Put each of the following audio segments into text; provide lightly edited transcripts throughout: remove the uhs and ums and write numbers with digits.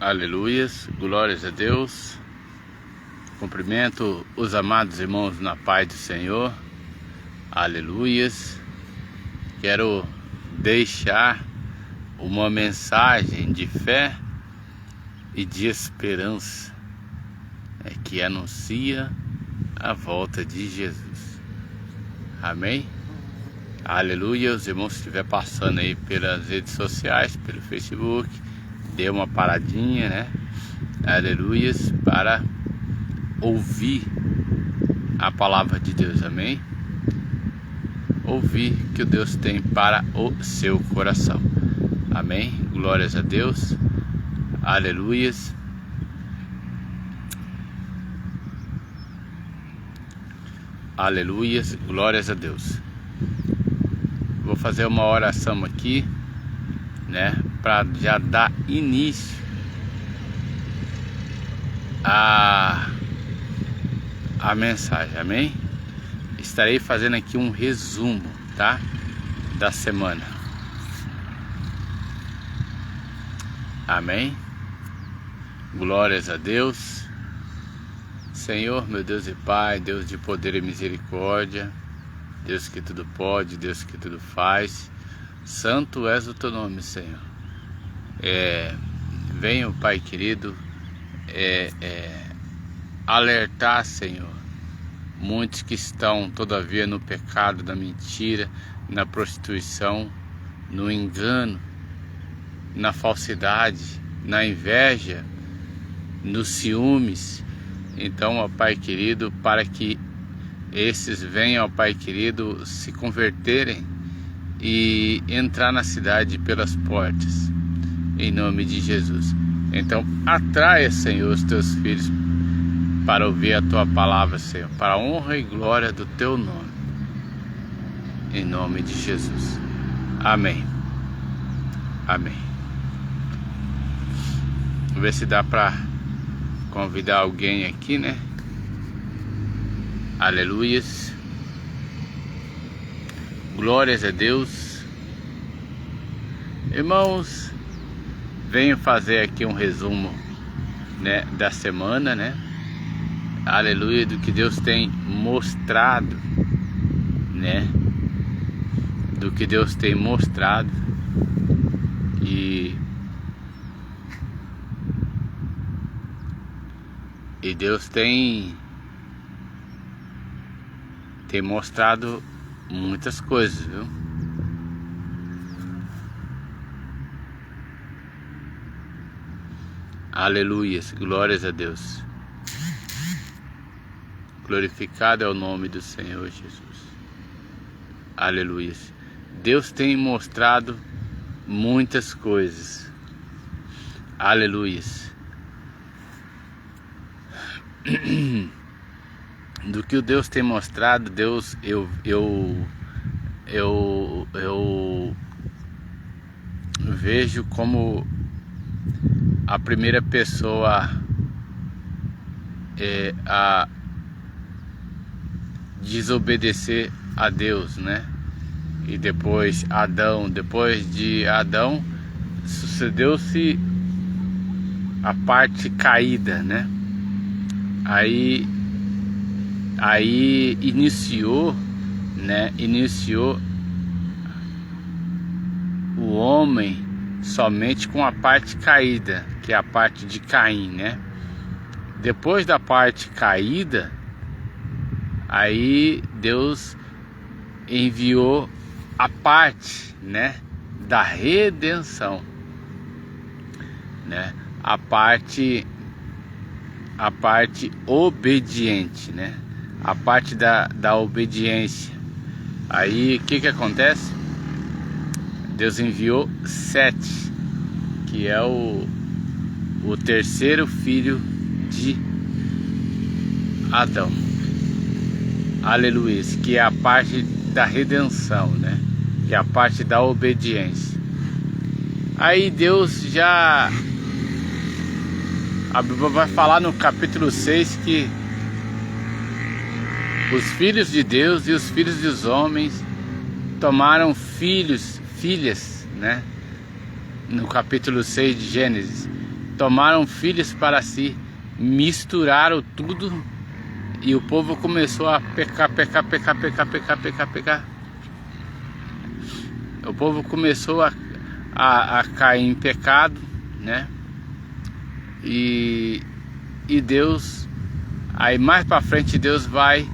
Aleluias, glórias a Deus. Cumprimento os amados irmãos na paz do Senhor. Aleluias. Quero deixar uma mensagem de fé e de esperança, que anuncia a volta de Jesus. Amém? Aleluia. Os irmãos que estiver passando aí pelas redes sociais, pelo Facebook, dê uma paradinha, né? Aleluias, para ouvir a palavra de Deus, amém? Ouvir que o Deus tem para o seu coração, amém? Glórias a Deus, aleluias. Aleluias, glórias a Deus. Vou fazer uma oração aqui, né, para já dar início a mensagem, amém? Estarei fazendo aqui um resumo, tá, da semana, amém? Glórias a Deus. Senhor, meu Deus e Pai, Deus de poder e misericórdia, Deus que tudo pode, Deus que tudo faz, santo és o teu nome, Senhor. Venho, Pai querido, alertar, Senhor, muitos que estão todavia no pecado, na mentira, na prostituição, no engano, na falsidade, na inveja, nos ciúmes. Então, ó Pai querido, para que esses venham, ó Pai querido, se converterem e entrar na cidade pelas portas, em nome de Jesus. Então atraia, Senhor, os teus filhos para ouvir a tua palavra, Senhor, para a honra e glória do teu nome, em nome de Jesus, amém, amém. Vamos ver se dá para convidar alguém aqui, né? Aleluias, glórias a Deus. Irmãos, venho fazer aqui um resumo, né, da semana, né? Aleluia, do que Deus tem mostrado, né? Do que Deus tem mostrado. E Deus tem mostrado muitas coisas, viu? Aleluias, glórias a Deus. Glorificado é o nome do Senhor Jesus. Aleluias. Deus tem mostrado muitas coisas. Aleluias. Do que o Deus tem mostrado, Deus, eu vejo como a primeira pessoa a desobedecer a Deus, né? E depois Adão, depois de Adão sucedeu-se a parte caída, né? Aí iniciou, né? Iniciou o homem somente com a parte caída, que é a parte de Caim, né? Depois da parte caída, aí Deus enviou a parte, né, da redenção, né? A parte obediente, né? A parte da obediência. Aí o que acontece? Deus enviou Sete, que é o terceiro filho de Adão. Aleluia, que é a parte da redenção, né? Que é a parte da obediência. Aí Deus já... A Bíblia vai falar no capítulo 6 que os filhos de Deus e os filhos dos homens tomaram filhas, né? No capítulo 6 de Gênesis, tomaram filhos para si, misturaram tudo e o povo começou a pecar. O povo começou a cair em pecado, né? E Deus, aí mais para frente Deus vai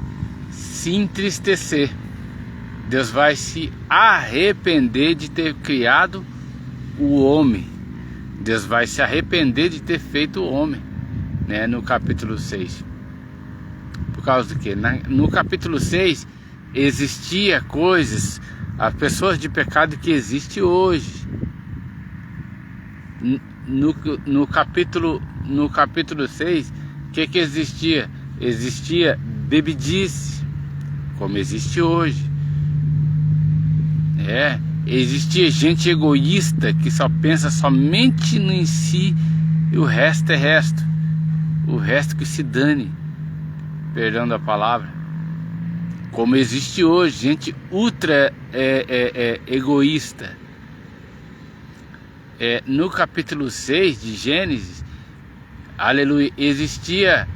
se entristecer. Deus vai se arrepender de ter criado o homem. Deus vai se arrepender de ter feito o homem, né? No capítulo 6. Por causa do que? No capítulo 6 existia coisas, as pessoas de pecado que existem hoje. No capítulo 6, o que existia? Existia bebidice, como existe hoje. Existia gente egoísta que só pensa somente em si e o resto é resto. O resto que se dane, perdão da palavra. Como existe hoje, gente ultra egoísta. No capítulo 6 de Gênesis, aleluia, existia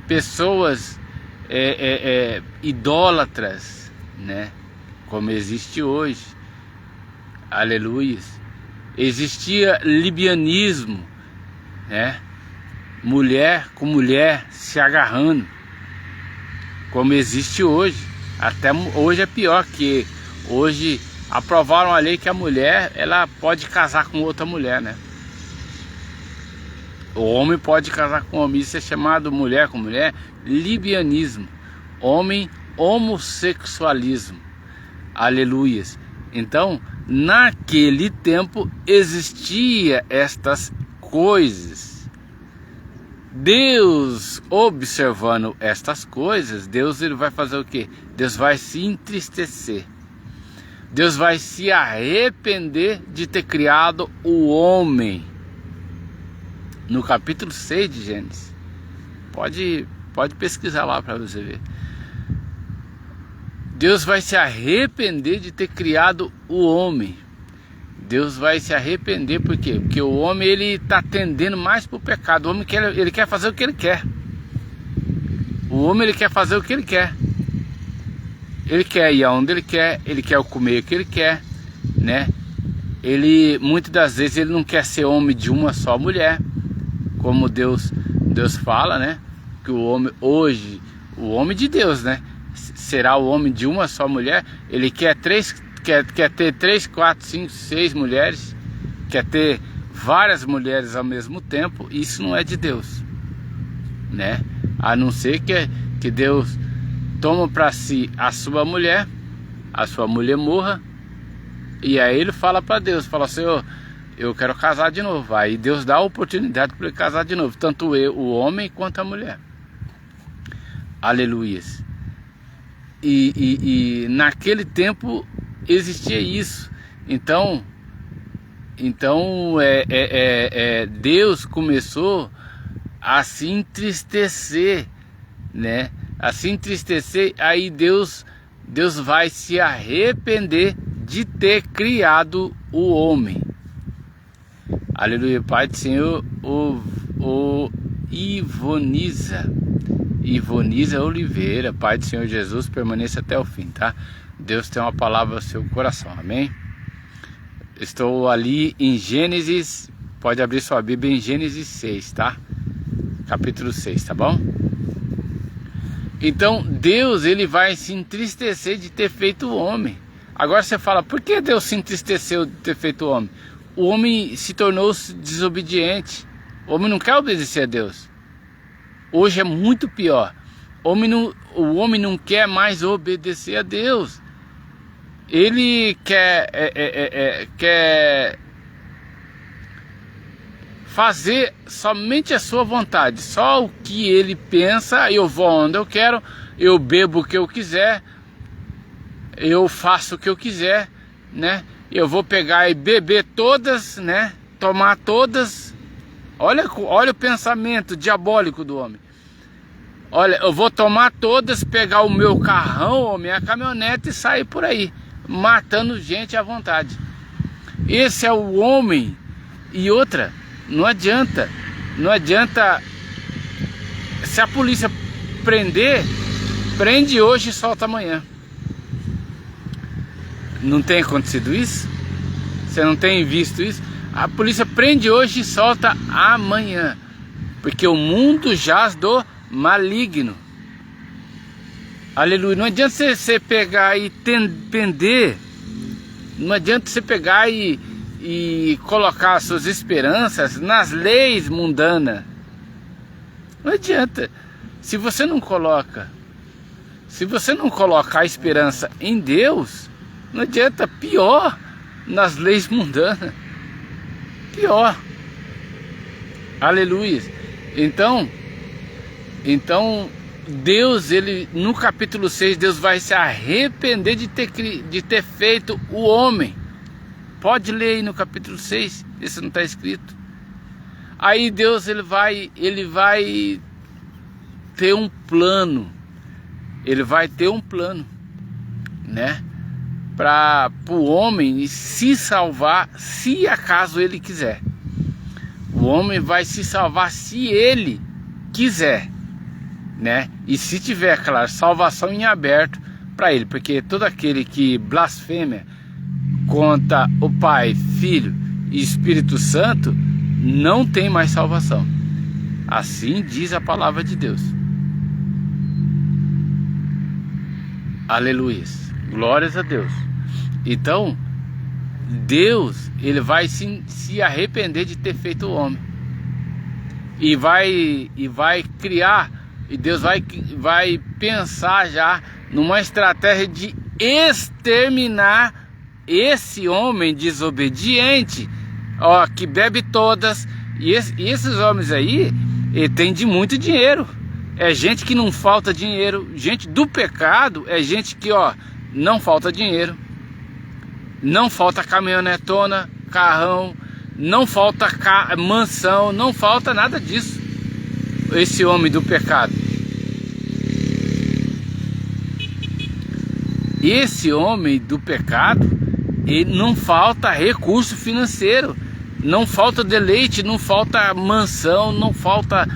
pessoas idólatras, né? Como existe hoje, aleluia. Existia libianismo, né? Mulher com mulher se agarrando, como existe hoje. Até hoje é pior, que hoje aprovaram a lei que a mulher, ela pode casar com outra mulher, né? O homem pode casar com homem. Isso é chamado mulher com mulher, libianismo. Homem, homossexualismo. Aleluias. Então, naquele tempo existia estas coisas. Deus, observando estas coisas, Deus ele vai fazer o quê? Deus vai se entristecer. Deus vai se arrepender de ter criado o homem. No capítulo 6 de Gênesis. Pode pesquisar lá para você ver. Deus vai se arrepender de ter criado o homem. Deus vai se arrepender por quê? Porque o homem ele está tendendo mais para o pecado. O homem ele quer fazer o que ele quer. O homem ele quer fazer o que ele quer. Ele quer ir aonde ele quer comer o que ele quer, né? Ele muitas das vezes ele não quer ser homem de uma só mulher, como Deus fala, né? Que o homem hoje, o homem de Deus, né? Será o homem de uma só mulher. Ele quer ter 3, 4, 5, 6 mulheres, quer ter várias mulheres ao mesmo tempo. Isso não é de Deus, né? A não ser que Deus toma para si a sua mulher morra, e aí ele fala para Deus, fala: Senhor, eu quero casar de novo. Aí Deus dá a oportunidade para ele casar de novo, tanto o homem quanto a mulher. Aleluias. E naquele tempo existia isso. Então Deus começou a se entristecer, né? A se entristecer. Aí Deus vai se arrepender de ter criado o homem. Aleluia. Pai do Senhor, o Ivoniza Oliveira, Pai do Senhor Jesus, permaneça até o fim, tá? Deus tem uma palavra ao seu coração, amém? Estou ali em Gênesis, pode abrir sua Bíblia em Gênesis 6, tá? Capítulo 6, tá bom? Então Deus, ele vai se entristecer de ter feito o homem. Agora você fala, por que Deus se entristeceu de ter feito o homem? O homem se tornou desobediente. O homem não quer obedecer a Deus. Hoje é muito pior. O homem não quer mais obedecer a Deus. Ele quer fazer somente a sua vontade, só o que ele pensa. Eu vou onde eu quero, eu bebo o que eu quiser, eu faço o que eu quiser, né? Eu vou pegar e beber todas, né? Tomar todas. Olha o pensamento diabólico do homem. Olha, eu vou tomar todas, pegar o meu carrão ou minha caminhonete e sair por aí, matando gente à vontade. Esse é o homem. E outra, não adianta, se a polícia prende hoje e solta amanhã. Não tem acontecido isso? Você não tem visto isso? A polícia prende hoje e solta amanhã, porque o mundo jaz do maligno. Aleluia. Não adianta você pegar e pender, não adianta você pegar e colocar suas esperanças nas leis mundanas. Não adianta. Se você não coloca a esperança em Deus, não adianta. Pior, nas leis mundanas. Pior. Aleluia. Então Deus, ele no capítulo 6, Deus vai se arrepender de ter feito o homem. Pode ler aí no capítulo 6, isso não está escrito. Aí Deus, ele vai ter um plano. Ele vai ter um plano, né? Para o homem se salvar, se acaso ele quiser. O homem vai se salvar se ele quiser, né? E se tiver, claro, salvação em aberto para ele, porque todo aquele que blasfema contra o Pai, Filho e Espírito Santo não tem mais salvação. Assim diz a palavra de Deus. Aleluia. Glórias a Deus. Então Deus, ele vai se arrepender de ter feito o homem. E vai criar, e Deus vai pensar já numa estratégia de exterminar esse homem desobediente, ó, que bebe todas. E esses homens aí, ele tem de muito dinheiro. É gente que não falta dinheiro. Gente do pecado é gente que, ó, não falta dinheiro, não falta caminhonetona, carrão, não falta mansão, não falta nada disso. Esse homem do pecado. Esse homem do pecado, ele não falta recurso financeiro, não falta deleite, não falta mansão, não falta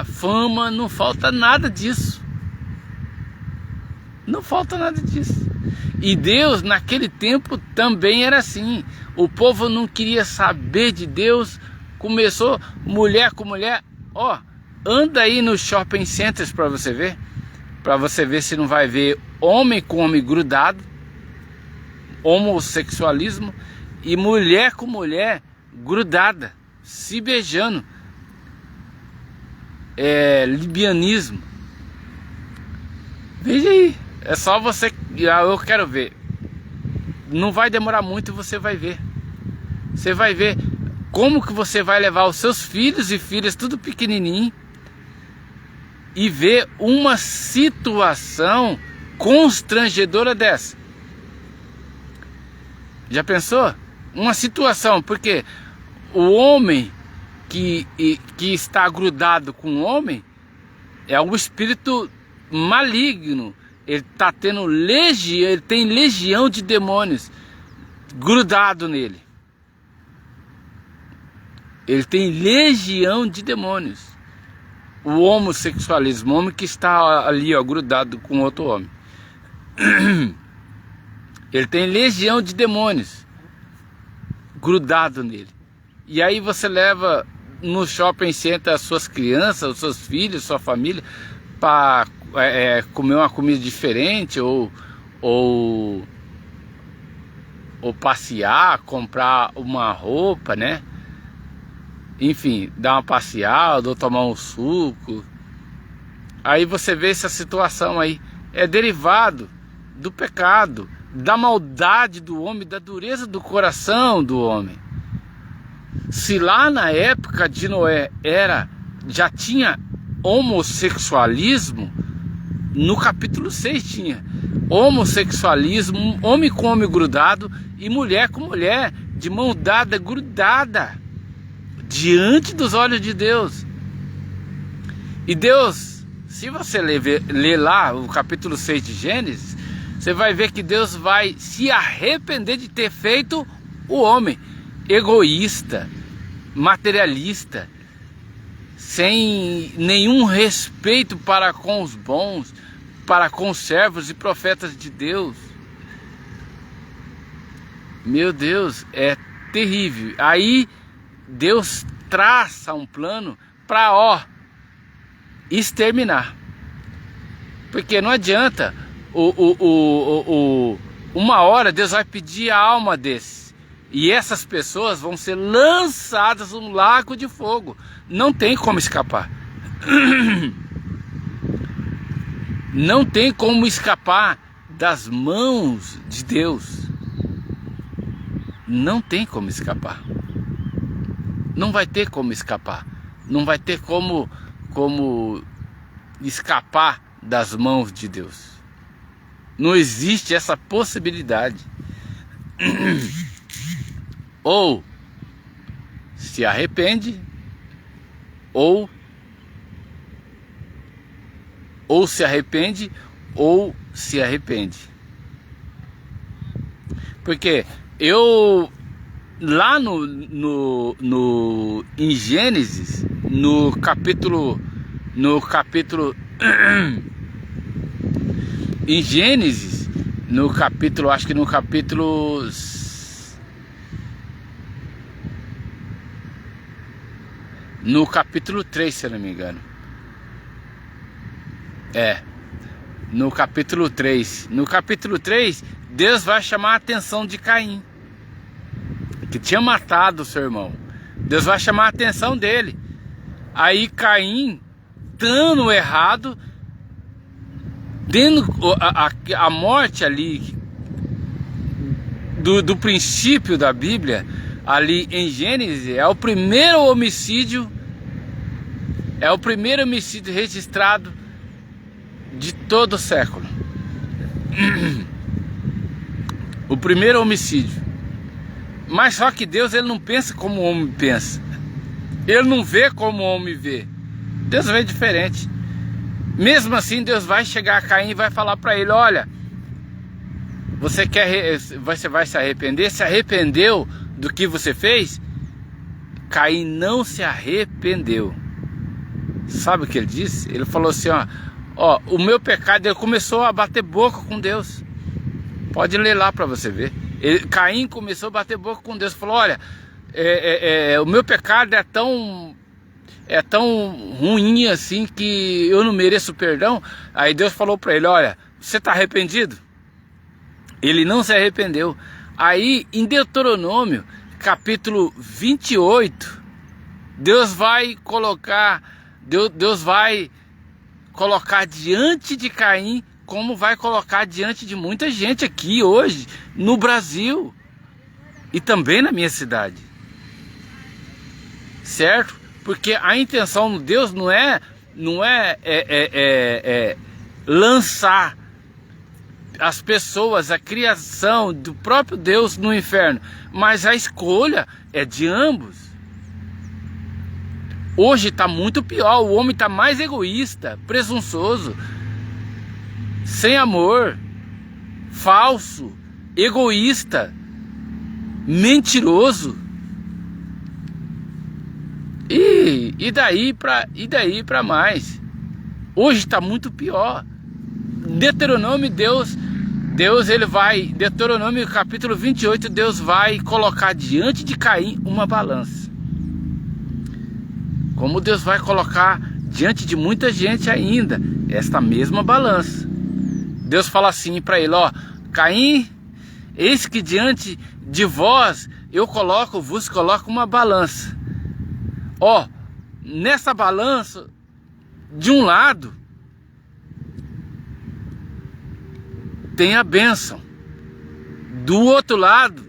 fama, não falta nada disso. Não falta nada disso. E Deus naquele tempo também era assim. O povo não queria saber de Deus. Começou mulher com mulher. Ó, anda aí nos shopping centers para você ver. Para você ver se não vai ver homem com homem grudado. Homossexualismo. E mulher com mulher grudada, se beijando. Libianismo. Veja aí. É só você. Eu quero ver. Não vai demorar muito e você vai ver. Você vai ver como que você vai levar os seus filhos e filhas tudo pequenininho e ver uma situação constrangedora dessa. Já pensou? Uma situação, porque o homem que está grudado com o homem é um espírito maligno. Ele está tendo legião, ele tem legião de demônios grudado nele. Ele tem legião de demônios. O homossexualismo, o homem que está ali, ó, grudado com outro homem. Ele tem legião de demônios. grudado nele. E aí você leva no shopping center as suas crianças, os seus filhos, sua família, para comer uma comida diferente, ou passear, comprar uma roupa, né? Enfim, dar uma passeada ou tomar um suco. Aí você vê essa situação aí, é derivado do pecado, da maldade do homem, da dureza do coração do homem. Se lá na época de Noé já tinha homossexualismo, no capítulo 6 tinha homossexualismo, homem com homem grudado e mulher com mulher, de mão dada, grudada, diante dos olhos de Deus. E Deus, se você ler lá o capítulo 6 de Gênesis, você vai ver que Deus vai se arrepender de ter feito o homem egoísta, materialista, sem nenhum respeito para com os bons, para com os servos e profetas de Deus. Meu Deus, é terrível. Aí Deus traça um plano para exterminar. Porque não adianta, uma hora Deus vai pedir a alma desses. E essas pessoas vão ser lançadas num lago de fogo. Não tem como escapar. Não tem como escapar das mãos de Deus. Não tem como escapar. Não vai ter como escapar. Não vai ter como escapar das mãos de Deus. Não existe essa possibilidade. Ou se arrepende, ou se arrepende, ou se arrepende. Porque lá em Gênesis, no capítulo em Gênesis, acho que no capítulo 3, se eu não me engano. No capítulo 3. No capítulo 3, Deus vai chamar a atenção de Caim, que tinha matado o seu irmão. Deus vai chamar a atenção dele. Aí Caim, estando errado, tendo a morte ali do princípio da Bíblia, ali em Gênesis, é o primeiro homicídio registrado de todo o século. O primeiro homicídio. Mas só que Deus, ele não pensa como o homem pensa. Ele não vê como o homem vê. Deus vê diferente. Mesmo assim, Deus vai chegar a Caim e vai falar para ele: olha, você vai se arrepender? Se arrependeu do que você fez? Caim não se arrependeu. Sabe o que ele disse? Ele falou assim: ó, o meu pecado, ele começou a bater boca com Deus. Pode ler lá para você ver. Caim começou a bater boca com Deus. Falou: olha, o meu pecado é tão ruim assim que eu não mereço perdão. Aí Deus falou para ele: olha, você está arrependido? Ele não se arrependeu. Aí em Deuteronômio capítulo 28, Deus vai colocar diante de Caim, como vai colocar diante de muita gente aqui hoje no Brasil e também na minha cidade, certo? Porque a intenção de Deus não é lançar as pessoas, a criação do próprio Deus no inferno, mas a escolha é de ambos. Hoje está muito pior, o homem está mais egoísta, presunçoso, sem amor, falso, egoísta, mentiroso. E daí para mais. Hoje está muito pior. Deuteronômio, Deus Deus, ele vai, Deuteronômio capítulo 28, Deus vai colocar diante de Caim uma balança. Como Deus vai colocar diante de muita gente ainda esta mesma balança. Deus fala assim para ele, ó, Caim, eis que diante de vós vos coloco uma balança. Ó, nessa balança, de um lado tem a bênção, do outro lado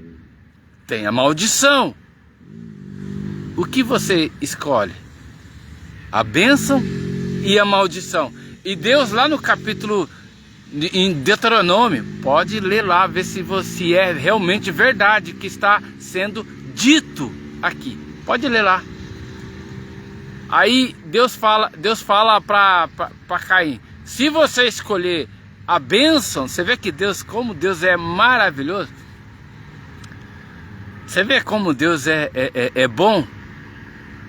tem a maldição. O que você escolhe? A bênção e a maldição. E Deus lá no capítulo, em Deuteronômio, pode ler lá, ver se é realmente verdade que está sendo dito aqui. Pode ler lá. Aí Deus fala para Caim, se você escolher a bênção, você vê que Deus, como Deus é maravilhoso. Você vê como Deus é bom.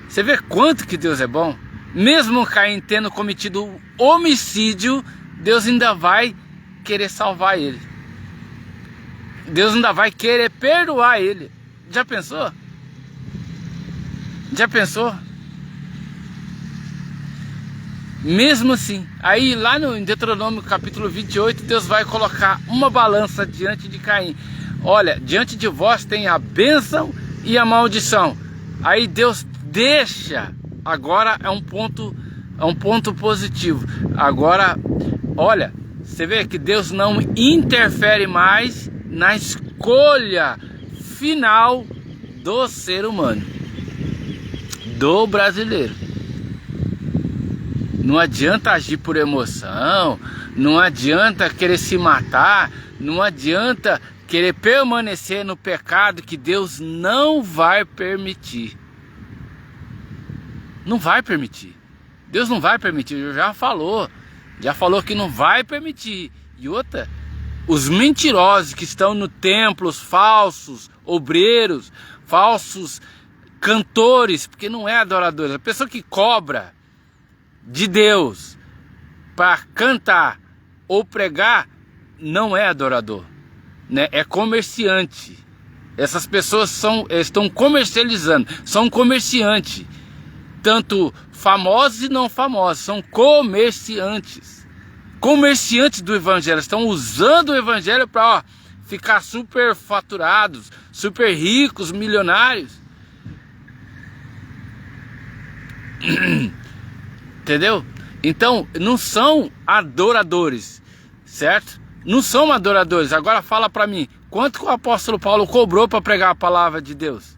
Você vê quanto que Deus é bom. Mesmo Caim tendo cometido homicídio, Deus ainda vai querer salvar ele. Deus ainda vai querer perdoar ele. Já pensou? Já pensou? Mesmo assim, aí lá no Deuteronômio capítulo 28, Deus vai colocar uma balança diante de Caim. Olha, diante de vós tem a bênção e a maldição. Aí Deus deixa, agora é um ponto positivo. Agora, olha, você vê que Deus não interfere mais na escolha final do ser humano, do brasileiro. Não adianta agir por emoção, não adianta querer se matar, não adianta querer permanecer no pecado que Deus não vai permitir. Não vai permitir. Deus não vai permitir, já falou que não vai permitir. E outra, os mentirosos que estão no templo, os falsos obreiros, falsos cantores, porque não é adoradores, a pessoa que cobra de Deus para cantar ou pregar não é adorador, né? É comerciante. Essas pessoas estão comercializando, são comerciantes, tanto famosos e não famosos, são comerciantes do evangelho, estão usando o evangelho para ficar super faturados, super ricos, milionários. Entendeu? Então, não são adoradores, certo? Não são adoradores. Agora fala para mim, quanto que o apóstolo Paulo cobrou para pregar a palavra de Deus?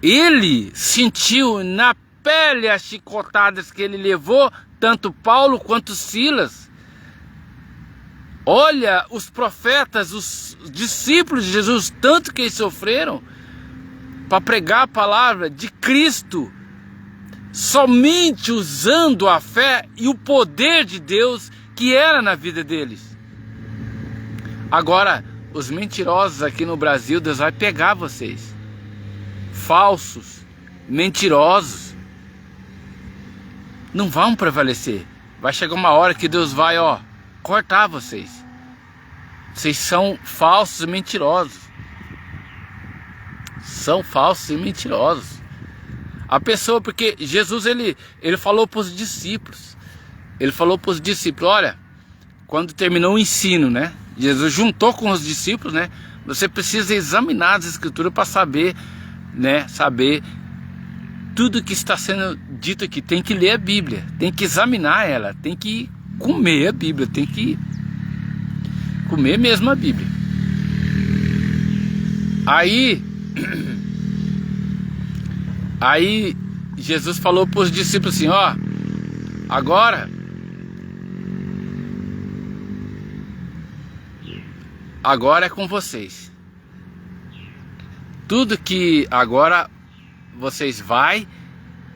Ele sentiu na pele as chicotadas que ele levou, tanto Paulo quanto Silas. Olha, os profetas, os discípulos de Jesus, tanto que eles sofreram para pregar a palavra de Cristo, somente usando a fé e o poder de Deus que era na vida deles. Agora, os mentirosos aqui no Brasil, Deus vai pegar vocês. Falsos, mentirosos, não vão prevalecer. Vai chegar uma hora que Deus vai, cortar vocês. Vocês são falsos e mentirosos. São falsos e mentirosos. A pessoa, porque Jesus ele falou para os discípulos. Ele falou para os discípulos, olha, quando terminou o ensino, né? Jesus juntou com os discípulos, né? Você precisa examinar as escrituras para saber, né? Saber tudo que está sendo dito aqui. Tem que ler a Bíblia, tem que examinar ela, tem que comer a Bíblia, tem que comer mesmo a Bíblia. Aí Jesus falou para os discípulos assim, agora é com vocês. Tudo que agora vocês vai,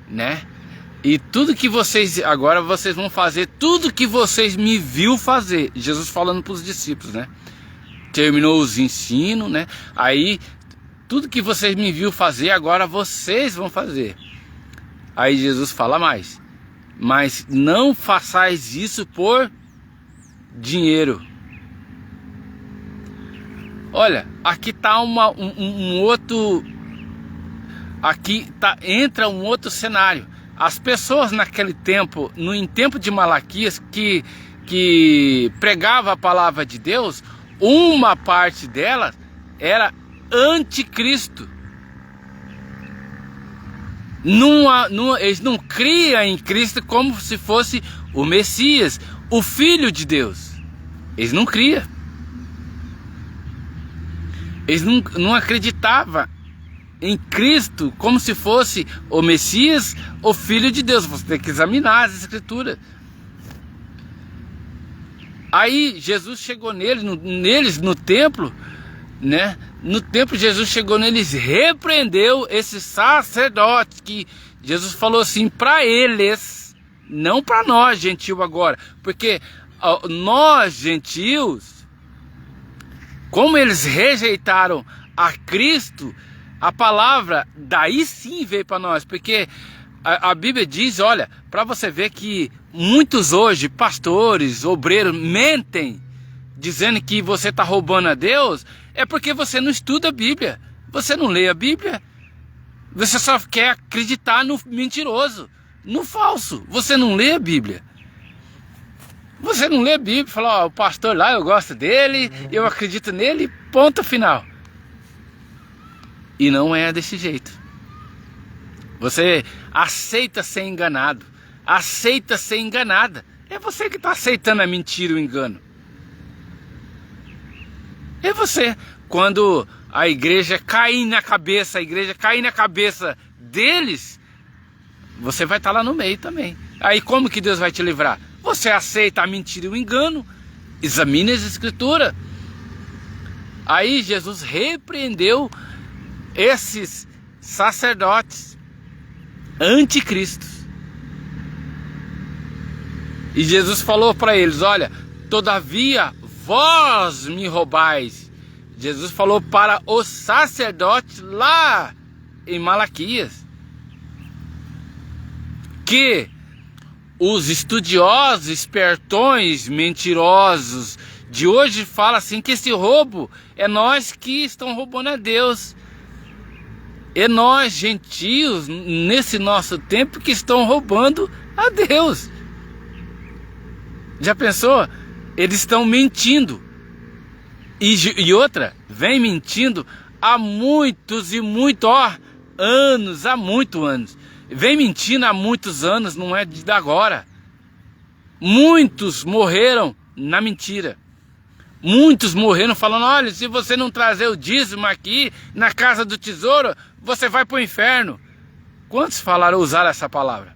né? E tudo que vocês agora vocês vão fazer, tudo que vocês me viu fazer. Jesus falando para os discípulos, né? Terminou os ensinos, né? Aí tudo que vocês me viu fazer, agora vocês vão fazer. Aí Jesus fala mais. Mas não façais isso por dinheiro. Olha, aqui tá um outro... Aqui entra um outro cenário. As pessoas naquele tempo, em tempo de Malaquias, que pregava a palavra de Deus, uma parte delas era anticristo. Eles não criam em Cristo como se fosse o Messias, o Filho de Deus. Eles não criam. Eles não acreditavam em Cristo como se fosse o Messias, o Filho de Deus. Você tem que examinar as Escrituras. Aí Jesus chegou neles no templo, né? No templo Jesus chegou neles, repreendeu esses sacerdotes, que Jesus falou assim para eles, não para nós gentios agora, porque nós gentios, como eles rejeitaram a Cristo, a palavra daí sim veio para nós, porque a Bíblia diz, olha, para você ver que muitos hoje, pastores, obreiros, mentem, dizendo que você está roubando a Deus, é porque você não estuda a Bíblia, você não lê a Bíblia, você só quer acreditar no mentiroso, no falso, você não lê a Bíblia. Você não lê a Bíblia, fala, ó, o pastor lá, eu gosto dele, eu acredito nele, ponto final. E não é desse jeito. Você aceita ser enganado, aceita ser enganada. É você que está aceitando a mentira e o engano. É você. Quando a igreja cair na cabeça, deles, você vai estar lá no meio também. Aí como que Deus vai te livrar? Você aceita a mentira e o engano, examine as Escrituras. Aí Jesus repreendeu esses sacerdotes anticristos. E Jesus falou para eles, olha, todavia vós me roubais. Jesus falou para os sacerdotes lá em Malaquias, que os estudiosos, espertões, mentirosos de hoje falam assim, que esse roubo é nós que estão roubando a Deus. É nós, gentios, nesse nosso tempo, que estão roubando a Deus. Já pensou? Eles estão mentindo. E outra, vem mentindo há muitos e muitos anos, há muitos anos. Vem mentindo há muitos anos, não é de agora. Muitos morreram na mentira. Muitos morreram falando, olha, se você não trazer o dízimo aqui na casa do tesouro, você vai para o inferno. Quantos usaram essa palavra?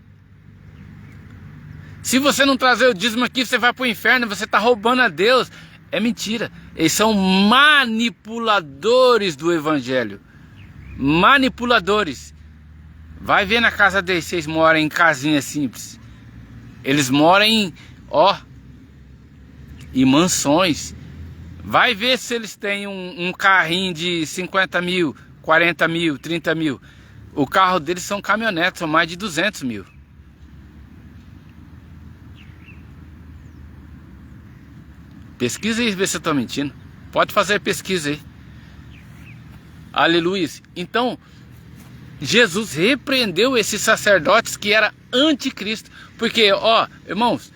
Se você não trazer o dízimo aqui, você vai para o inferno, você está roubando a Deus. É mentira. Eles são manipuladores do evangelho. Manipuladores. Vai ver na casa deles, vocês moram em casinha simples. Eles moram em mansões. Vai ver se eles têm um carrinho de 50 mil, 40 mil, 30 mil. O carro deles são caminhonetes, são mais de 200 mil. Pesquisa aí, vê se eu estou mentindo. Pode fazer a pesquisa aí. Aleluia. Então, Jesus repreendeu esses sacerdotes que eram anticristo. Porque, irmãos,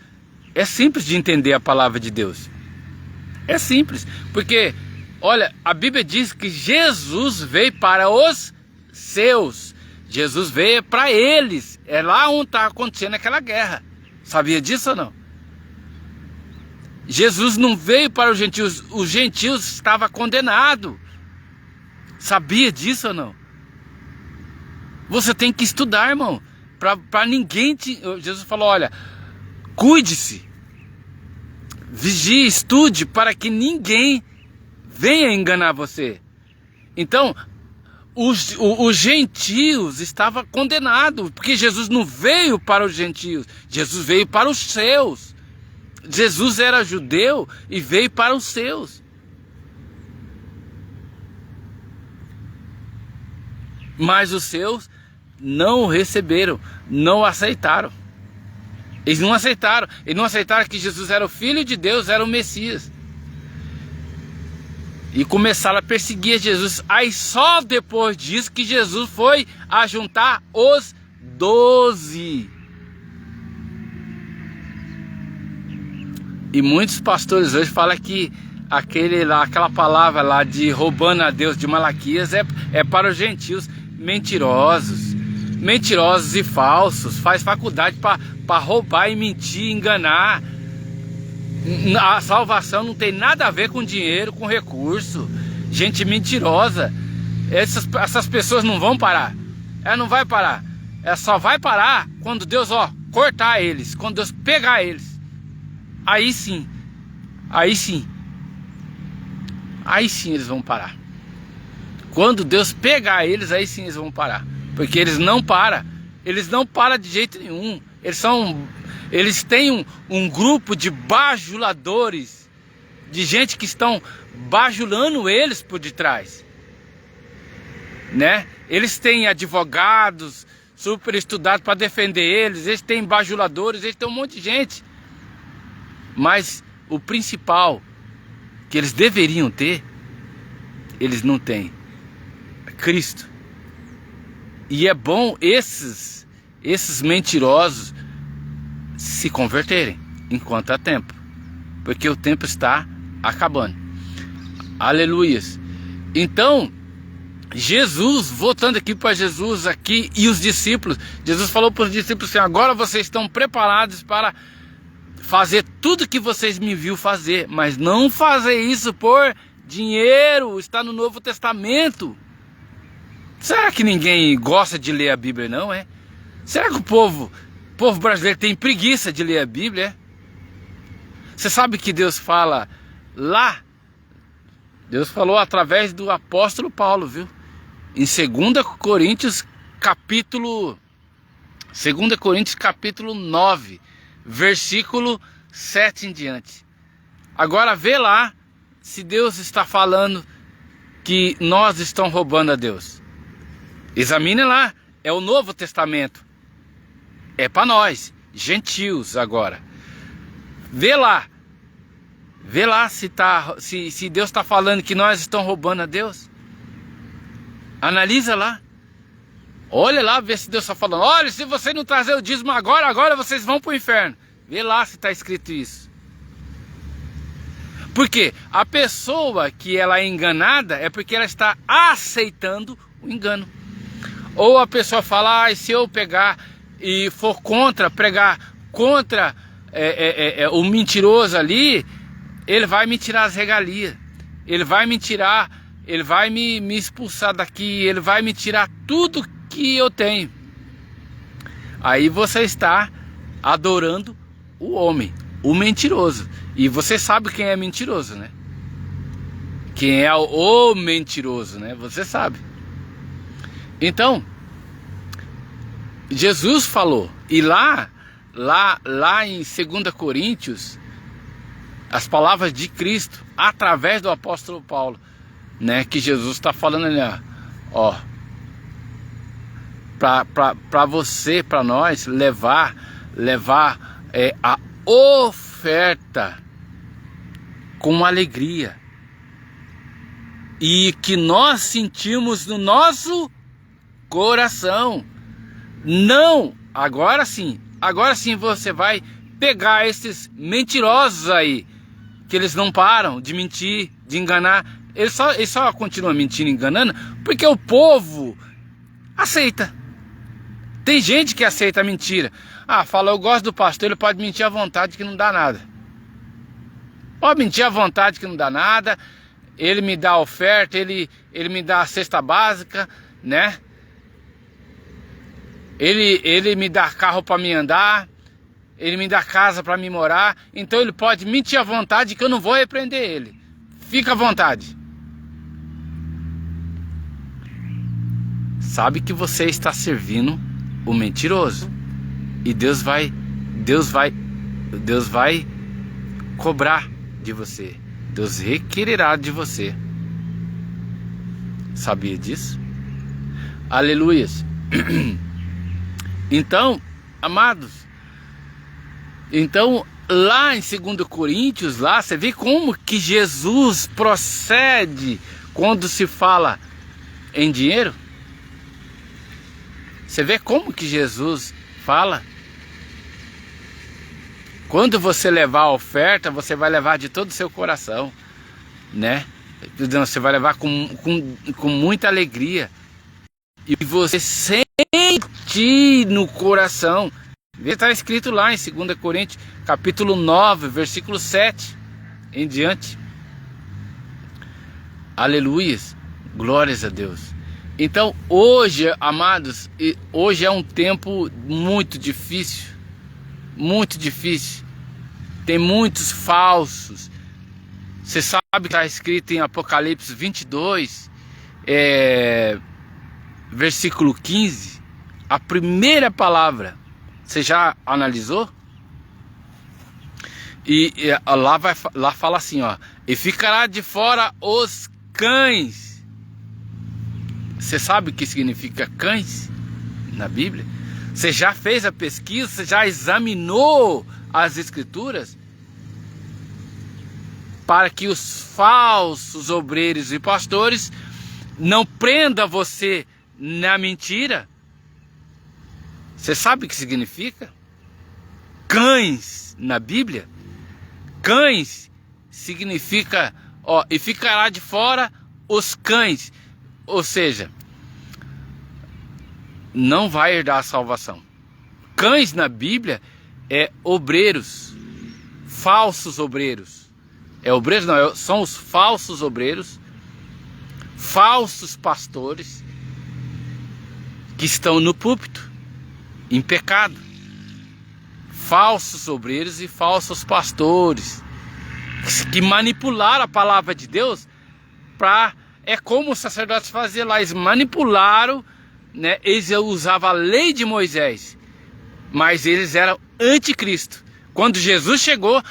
é simples de entender a palavra de Deus. É simples. Porque, olha, a Bíblia diz que Jesus veio para os seus. Jesus veio para eles. É lá onde está acontecendo aquela guerra. Sabia disso ou não? Jesus não veio para os gentios estavam condenados. Sabia disso ou não? Você tem que estudar, irmão, para ninguém Jesus falou, olha, cuide-se, vigie, estude, para que ninguém venha enganar você. Então, os gentios estavam condenados, porque Jesus não veio para os gentios, Jesus veio para os seus. Jesus era judeu e veio para os seus. Mas os seus não o receberam, não o aceitaram. Eles não aceitaram. Eles não aceitaram que Jesus era o Filho de Deus, era o Messias. E começaram a perseguir Jesus. Aí só depois disso que Jesus foi ajuntar os 12. E muitos pastores hoje falam que aquela palavra lá de roubando a Deus de Malaquias é para os gentios. Mentirosos. Mentirosos e falsos. Faz faculdade para roubar e mentir, enganar. A salvação não tem nada a ver com dinheiro, com recurso. Gente mentirosa. Essas pessoas não vão parar. Ela não vai parar. Ela só vai parar quando Deus cortar eles. Quando Deus pegar eles. Aí sim. Aí sim. Aí sim eles vão parar. Quando Deus pegar eles, aí sim eles vão parar. Porque eles não param. Eles não param de jeito nenhum. Eles têm um grupo de bajuladores, de gente que estão bajulando eles por detrás, né? Eles têm advogados super estudados para defender eles têm bajuladores, eles têm um monte de gente. Mas o principal que eles deveriam ter, eles não têm: Cristo. E é bom esses mentirosos se converterem enquanto há tempo, porque o tempo está acabando. Aleluias. Então Jesus, voltando aqui para Jesus aqui e os discípulos, Jesus falou para os discípulos assim: agora vocês estão preparados para fazer tudo que vocês me viram fazer, mas não fazer isso por dinheiro. Está no Novo Testamento. Será que ninguém gosta de ler a Bíblia, não é? Será que o povo brasileiro tem preguiça de ler a Bíblia? Você sabe que Deus fala lá? Deus falou através do apóstolo Paulo, viu? Em 2 Coríntios capítulo 9, versículo 7 em diante. Agora vê lá se Deus está falando que nós estamos roubando a Deus. Examine lá, é o Novo Testamento. É para nós, gentios agora. Vê lá se Deus está falando que nós estamos roubando a Deus. Analisa lá. Olha lá, vê se Deus está falando: olha, se você não trazer o dízimo agora vocês vão para o inferno. Vê lá se está escrito isso. Porque a pessoa que ela é enganada é porque ela está aceitando o engano. Ou a pessoa fala: se eu pegar e for pregar contra o mentiroso ali, ele vai me tirar as regalias, ele vai me tirar, ele vai me expulsar daqui, ele vai me tirar tudo que eu tenho. Aí você está adorando o homem, o mentiroso. E você sabe quem é mentiroso, né? Quem é o mentiroso, né? Você sabe. Então, Jesus falou, e lá em 2 Coríntios, as palavras de Cristo, através do apóstolo Paulo, né? Que Jesus está falando ali, ó, para você, para nós, levar a oferta com alegria, e que nós sentimos no nosso coração. Não, agora sim você vai pegar esses mentirosos aí, que eles não param de mentir, de enganar. Eles só continuam mentindo e enganando porque o povo aceita. Tem gente que aceita a mentira. Fala: eu gosto do pastor, ele pode mentir à vontade que não dá nada. Pode mentir à vontade que não dá nada. Ele me dá a oferta, ele me dá a cesta básica, né? Ele me dá carro para me andar, ele me dá casa para me morar. Então ele pode mentir à vontade que eu não vou repreender ele. Fica à vontade. Sabe que você está servindo o mentiroso. E Deus vai cobrar de você. Deus requererá de você. Sabia disso? Aleluias. Então, amados, Então, lá em 2 Coríntios, lá você vê como que Jesus procede quando se fala em dinheiro. Você vê como que Jesus fala. Quando você levar a oferta, você vai levar de todo o seu coração, né? Você vai levar com muita alegria. E você sente no coração. Está escrito lá em 2 Coríntios, capítulo 9, versículo 7 em diante. Aleluias, glórias a Deus. Então hoje, amados, hoje é um tempo muito difícil. Muito difícil. Tem muitos falsos. Você sabe que está escrito em Apocalipse 22, versículo 15, a primeira palavra. Você já analisou? E lá fala assim, ó: e ficará de fora os cães. Você sabe o que significa cães na Bíblia? Você já fez a pesquisa? Você já examinou as escrituras? Para que os falsos obreiros e pastores não prendam você na mentira. Você sabe o que significa? Cães na Bíblia. Cães significa, ó, e ficará de fora os cães. Ou seja, não vai herdar a salvação. Cães na Bíblia é obreiros, falsos obreiros. Obreiros não, são os falsos obreiros, falsos pastores que estão no púlpito, em pecado. Falsos obreiros e falsos pastores que manipularam a palavra de Deus para... É como os sacerdotes faziam lá, eles manipularam, né? Eles usavam a lei de Moisés, mas eles eram anticristo. Quando Jesus chegou,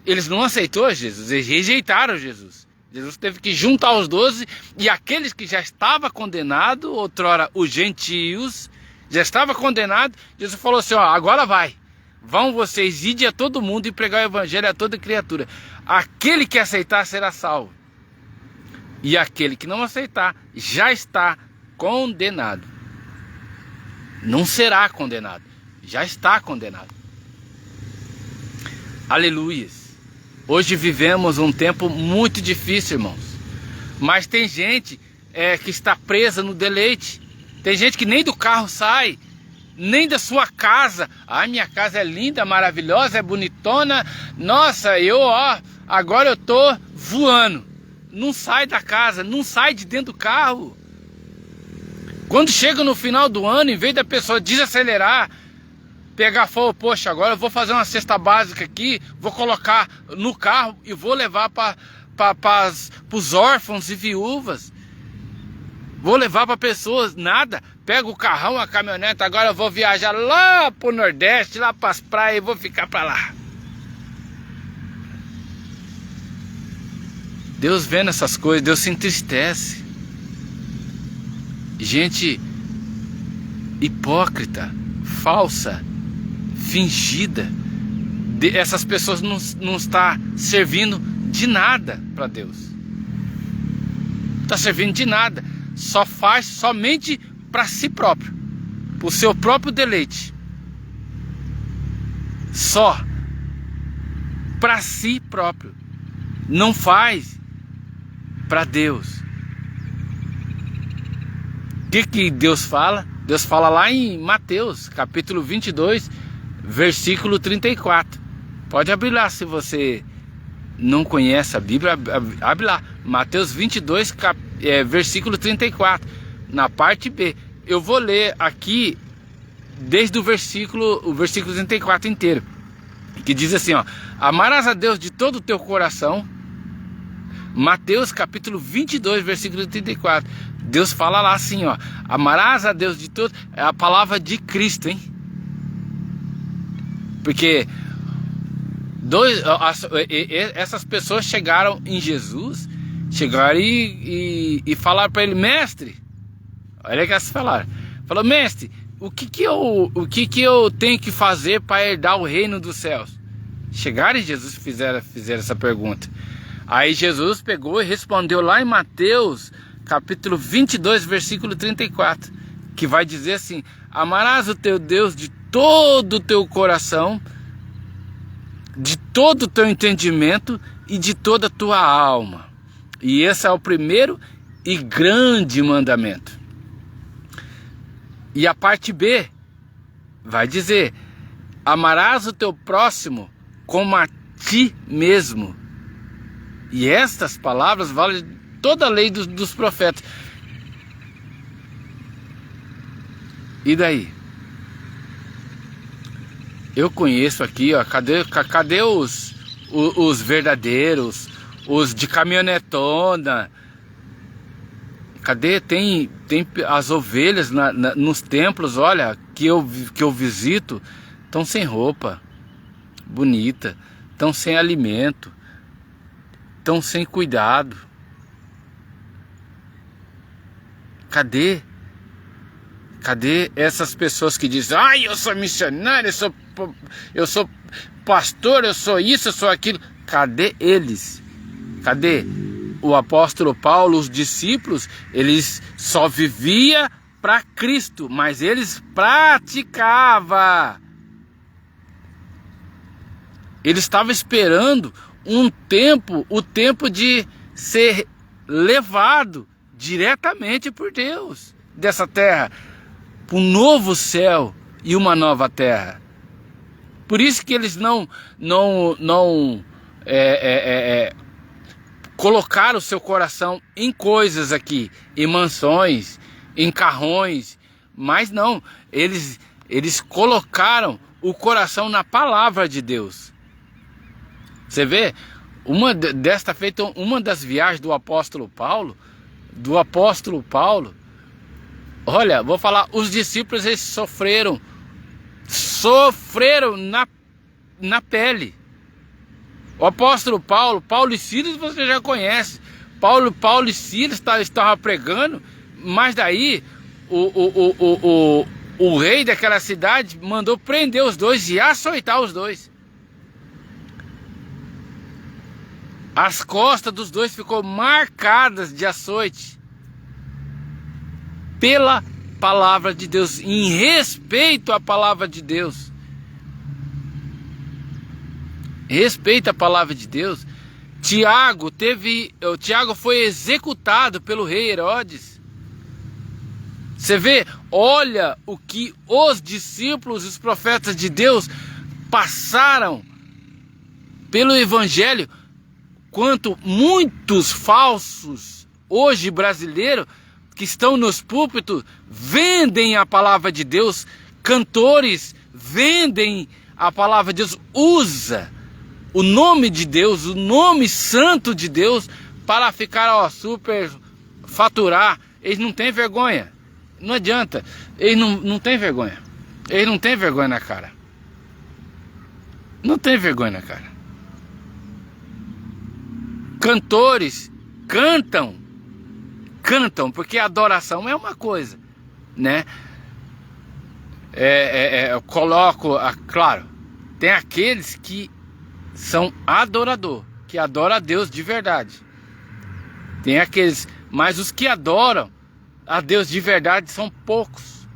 eles não aceitaram Jesus, eles rejeitaram Jesus. Jesus teve que juntar os 12 e aqueles que já estavam condenados, outrora os gentios, já estavam condenados. Jesus falou assim, ó, agora vai. Vão vocês, ide a todo mundo e pregar o evangelho a toda criatura. Aquele que aceitar será salvo. E aquele que não aceitar já está condenado. Não será condenado, já está condenado. Aleluias. Hoje vivemos um tempo muito difícil, irmãos. Mas tem gente que está presa no deleite. Tem gente que nem do carro sai, nem da sua casa. Ai, minha casa é linda, maravilhosa, é bonitona. Nossa, agora eu tô voando. Não sai da casa, não sai de dentro do carro. Quando chega no final do ano, em vez da pessoa desacelerar, pegar fogo, poxa, agora eu vou fazer uma cesta básica aqui, vou colocar no carro e vou levar para os órfãos e viúvas. Vou levar para pessoas, nada. Pega o carrão, a caminhonete, agora eu vou viajar lá pro Nordeste, lá para as praias e vou ficar para lá. Deus vendo essas coisas, Deus se entristece. Gente hipócrita, falsa, fingida. Essas pessoas não estão servindo de nada para Deus. Não está servindo de nada. Só faz somente para si próprio, para o seu próprio deleite. Só para si próprio. Não faz para Deus. O que Deus fala? Deus fala lá em Mateus, capítulo 22, versículo 34. Pode abrir lá se você não conhece a Bíblia, abre lá. Mateus 22, versículo 34, na parte B. Eu vou ler aqui desde o versículo 34 inteiro. Que diz assim, ó: amarás a Deus de todo o teu coração. Mateus capítulo 22, versículo 34. Deus fala lá assim, ó: amarás a Deus de todo. É a palavra de Cristo, hein? Porque essas pessoas chegaram em Jesus, chegaram e falaram para ele: mestre, olha que elas falaram. Falou: mestre, o que eu tenho que fazer para herdar o reino dos céus? Chegaram em Jesus e fizeram essa pergunta. Aí Jesus pegou e respondeu lá em Mateus, capítulo 22, versículo 34, que vai dizer assim: amarás o teu Deus de todo o teu coração, de todo o teu entendimento e de toda a tua alma. E esse é o primeiro e grande mandamento. E a parte B vai dizer: amarás o teu próximo como a ti mesmo. E estas palavras valem toda a lei dos profetas. E daí? Eu conheço aqui, ó, cadê os verdadeiros, os de caminhonetona? Cadê? Tem as ovelhas nos templos, olha, que eu visito, estão sem roupa bonita, estão sem alimento, estão sem cuidado. Cadê? Cadê essas pessoas que dizem: ai, eu sou missionário, eu sou pastor, eu sou isso, eu sou aquilo? Cadê eles? Cadê? O apóstolo Paulo, os discípulos, eles só viviam para Cristo, mas eles praticavam. Eles estavam esperando o tempo de ser levado diretamente por Deus dessa terra, para um novo céu e uma nova terra. Por isso que eles não colocaram o seu coração em coisas aqui, em mansões, em carrões, mas não, eles colocaram o coração na palavra de Deus. Você vê, desta feita, uma das viagens do apóstolo Paulo, olha, vou falar, os discípulos, eles sofreram na pele. O apóstolo Paulo e Silas você já conhece. Paulo e Silas estavam pregando, mas daí o rei daquela cidade mandou prender os dois e açoitar os dois. As costas dos dois ficou marcadas de açoite pela palavra de Deus, em respeito à palavra de Deus. Respeita a palavra de Deus. Tiago foi executado pelo rei Herodes. Você vê, olha o que os discípulos, os profetas de Deus passaram pelo evangelho, quanto muitos falsos hoje brasileiros que estão nos púlpitos vendem a palavra de Deus, cantores vendem a palavra de Deus, usa o nome de Deus, o nome santo de Deus, para ficar super faturar. Eles não têm vergonha. Não adianta. Eles não têm vergonha. Eles não têm vergonha na cara. Não tem vergonha na cara. Cantores cantam, porque a adoração é uma coisa, né? Eu coloco, claro, tem aqueles que são adorador, que adoram a Deus de verdade. Tem aqueles, mas os que adoram a Deus de verdade são poucos.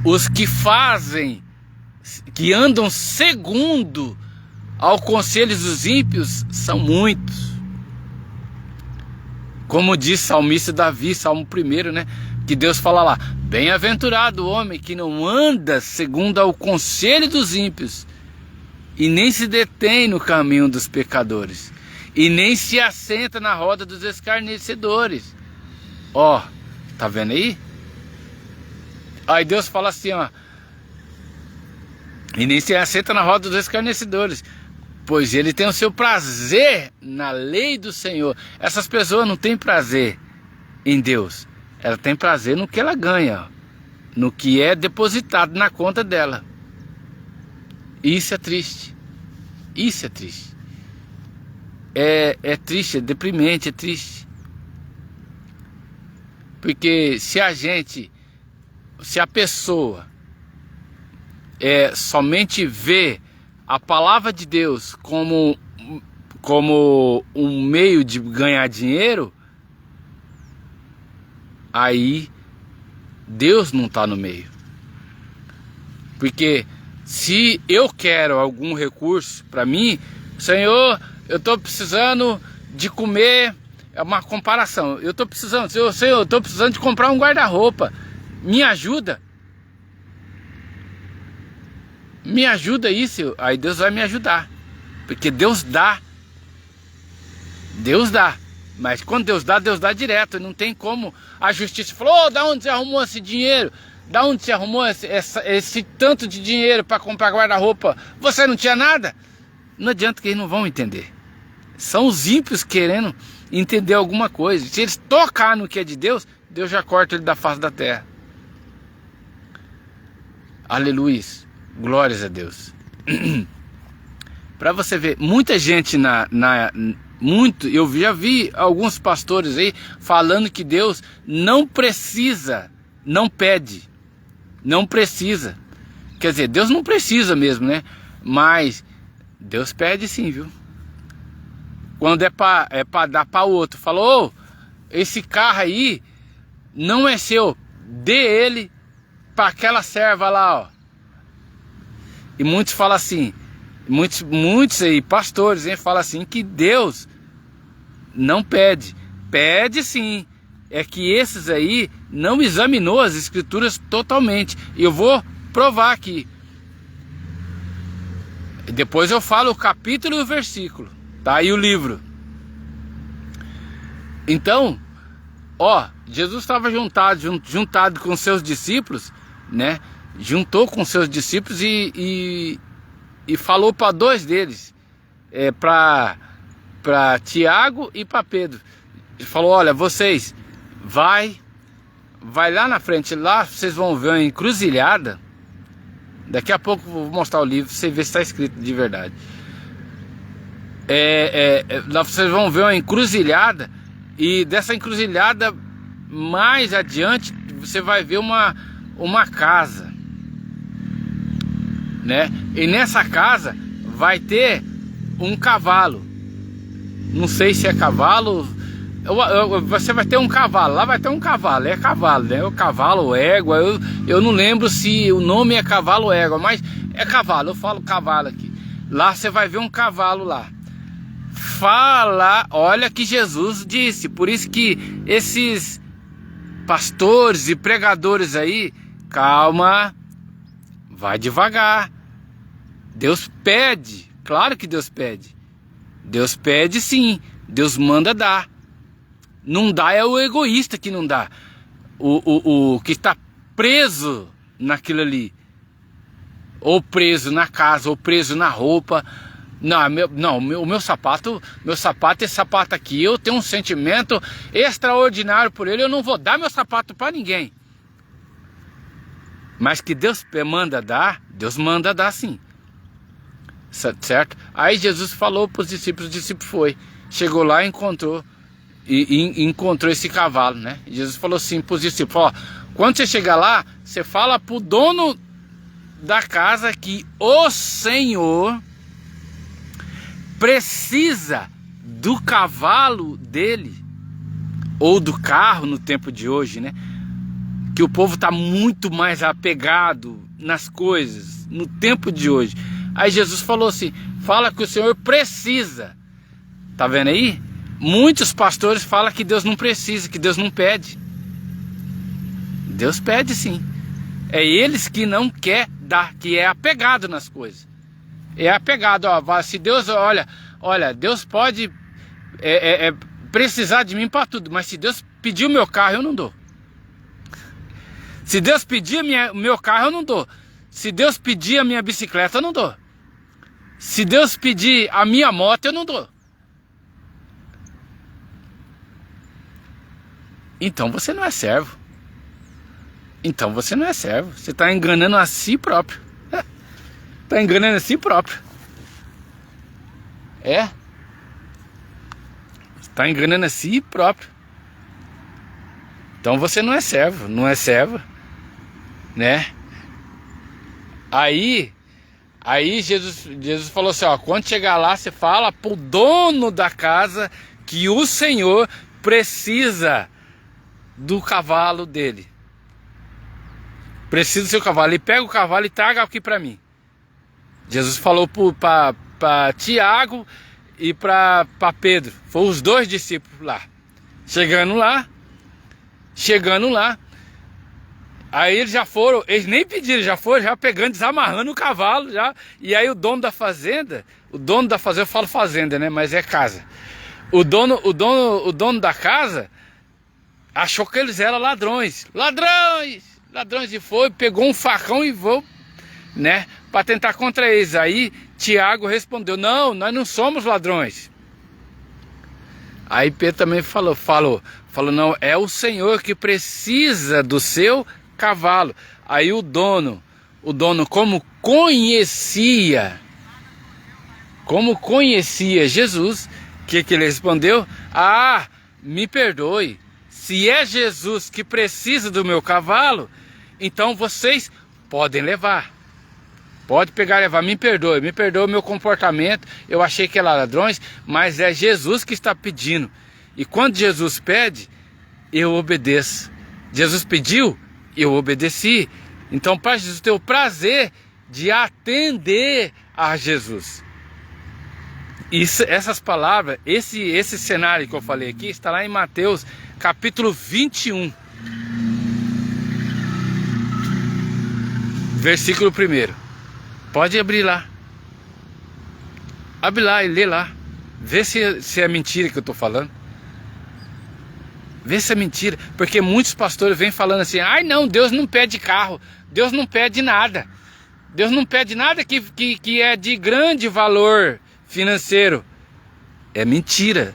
Os que fazem, que andam segundo ao conselho dos ímpios, são muitos. Como diz o salmista Davi, Salmo 1, né? Que Deus fala lá: bem-aventurado o homem que não anda segundo ao conselho dos ímpios, e nem se detém no caminho dos pecadores, e nem se assenta na roda dos escarnecedores. Ó, tá vendo aí? Aí Deus fala assim, ó: e nem se assenta na roda dos escarnecedores, pois ele tem o seu prazer na lei do Senhor. Essas pessoas não têm prazer em Deus. Ela tem prazer no que ela ganha, no que é depositado na conta dela. Isso é triste. Isso é triste. É triste, é deprimente, é triste. Porque se a pessoa somente vê a palavra de Deus como um meio de ganhar dinheiro, aí Deus não está no meio. Porque se eu quero algum recurso para mim, Senhor, eu estou precisando de comer, é uma comparação, eu estou precisando, Senhor, eu estou precisando de comprar um guarda-roupa, me ajuda. Me ajuda isso, aí Deus vai me ajudar. Porque Deus dá. Deus dá. Mas quando Deus dá direto. Não tem como a justiça falou, da onde você arrumou esse dinheiro? Da onde você arrumou esse tanto de dinheiro para comprar guarda-roupa? Você não tinha nada? Não adianta que eles não vão entender. São os ímpios querendo entender alguma coisa. Se eles tocar no que é de Deus, Deus já corta ele da face da terra. Aleluia. Glórias a Deus. Para você ver, muita gente eu já vi alguns pastores aí falando que Deus não precisa, não pede, não precisa. Quer dizer, Deus não precisa mesmo, né? Mas Deus pede sim, viu? Quando é para dar para o outro, falou, esse carro aí não é seu, dê ele para aquela serva lá, ó. E muitos falam assim, muitos aí, pastores, hein, falam assim, que Deus não pede. Pede sim. É que esses aí não examinou as escrituras totalmente. E eu vou provar aqui. Depois eu falo o capítulo e o versículo. Tá aí o livro. Então, ó, Jesus estava juntado com seus discípulos, né? Juntou com seus discípulos e falou para dois deles, para Tiago e para Pedro. Ele falou, olha, vocês vai lá na frente, lá vocês vão ver uma encruzilhada. Daqui a pouco eu vou mostrar o livro, você vê se está escrito de verdade. Lá vocês vão ver uma encruzilhada, e dessa encruzilhada mais adiante você vai ver uma casa, né? E nessa casa vai ter um cavalo. Não sei se é cavalo. Você vai ter um cavalo. Lá vai ter um cavalo. É cavalo, né? O cavalo, égua. Eu não lembro se o nome é cavalo ou égua, mas é cavalo. Eu falo cavalo aqui. Lá você vai ver um cavalo lá. Fala, olha que Jesus disse. Por isso que esses pastores e pregadores aí, calma, vai devagar. Deus pede, claro que Deus pede. Deus pede sim, Deus manda dar. Não dá é o egoísta que não dá. O que está preso naquilo ali. Ou preso na casa, ou preso na roupa. O meu sapato, esse sapato aqui, eu tenho um sentimento extraordinário por ele. Eu não vou dar meu sapato para ninguém. Mas que Deus manda dar, Deus manda dar sim. Certo? Aí Jesus falou para os discípulos foi. Chegou lá e encontrou esse cavalo, né? E Jesus falou assim para os discípulos, ó, quando você chegar lá, você fala para o dono da casa que o Senhor precisa do cavalo dele, ou do carro no tempo de hoje, né? Que o povo está muito mais apegado nas coisas no tempo de hoje. Aí Jesus falou assim, fala que o Senhor precisa. Tá vendo aí? Muitos pastores falam que Deus não precisa, que Deus não pede. Deus pede sim. É eles que não quer dar, que é apegado nas coisas. É apegado, ó. Se Deus, olha, Deus pode precisar de mim para tudo, mas se Deus pedir o meu carro, eu não dou. Se Deus pedir o meu carro, eu não dou. Se Deus pedir a minha bicicleta, eu não dou. Se Deus pedir a minha moto, eu não dou. Então você não é servo. Então você não é servo. Você está enganando a si próprio. Está enganando a si próprio. Está enganando a si próprio. Então você não é servo. Não é serva, né? Aí Aí Jesus falou assim, ó, quando chegar lá, você fala pro dono da casa que o Senhor precisa do cavalo dele. Precisa do seu cavalo. Ele pega o cavalo e traga aqui para mim. Jesus falou para Tiago e para Pedro. Foram os 2 discípulos lá. Chegando lá. Aí eles já foram, eles nem pediram, já foram já pegando, desamarrando o cavalo já. E aí o dono da fazenda, eu falo fazenda, né? Mas é casa. O dono da casa achou que eles eram ladrões. Ladrões, e foi, pegou um facão e voou, né? Para tentar contra eles. Aí Tiago respondeu, não, nós não somos ladrões. Aí Pedro também falou, não, é o Senhor que precisa do seu cavalo. Aí o dono, como conhecia Jesus, o que ele respondeu? Ah, me perdoe, se é Jesus que precisa do meu cavalo, então vocês podem levar. Pode pegar e levar, me perdoe o meu comportamento, eu achei que era ladrões, mas é Jesus que está pedindo. E quando Jesus pede, eu obedeço. Jesus pediu, eu obedeci. Então para Jesus ter o prazer de atender a Jesus. Essas palavras, esse cenário que eu falei aqui, está lá em Mateus capítulo 21. Versículo 1. Pode abrir lá. Abre lá e lê lá. Vê se é mentira que eu estou falando. Vê se é mentira. Porque muitos pastores vêm falando assim, ai não, Deus não pede carro. Deus não pede nada. Deus não pede nada que é de grande valor financeiro. É mentira.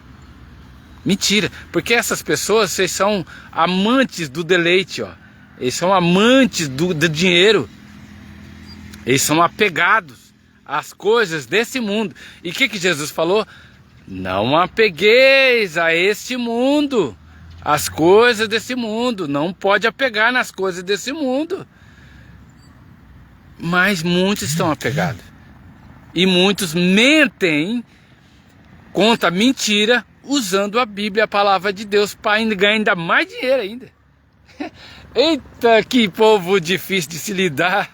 Mentira. Porque essas pessoas, vocês são amantes do deleite, ó. Eles são amantes do dinheiro. Eles são apegados às coisas desse mundo. E o que Jesus falou? Não apegueis a este mundo, as coisas desse mundo. Não pode apegar nas coisas desse mundo. Mas muitos estão apegados. E muitos mentem, contam mentira, usando a Bíblia, a palavra de Deus, para ganhar ainda mais dinheiro ainda. Eita, que povo difícil de se lidar.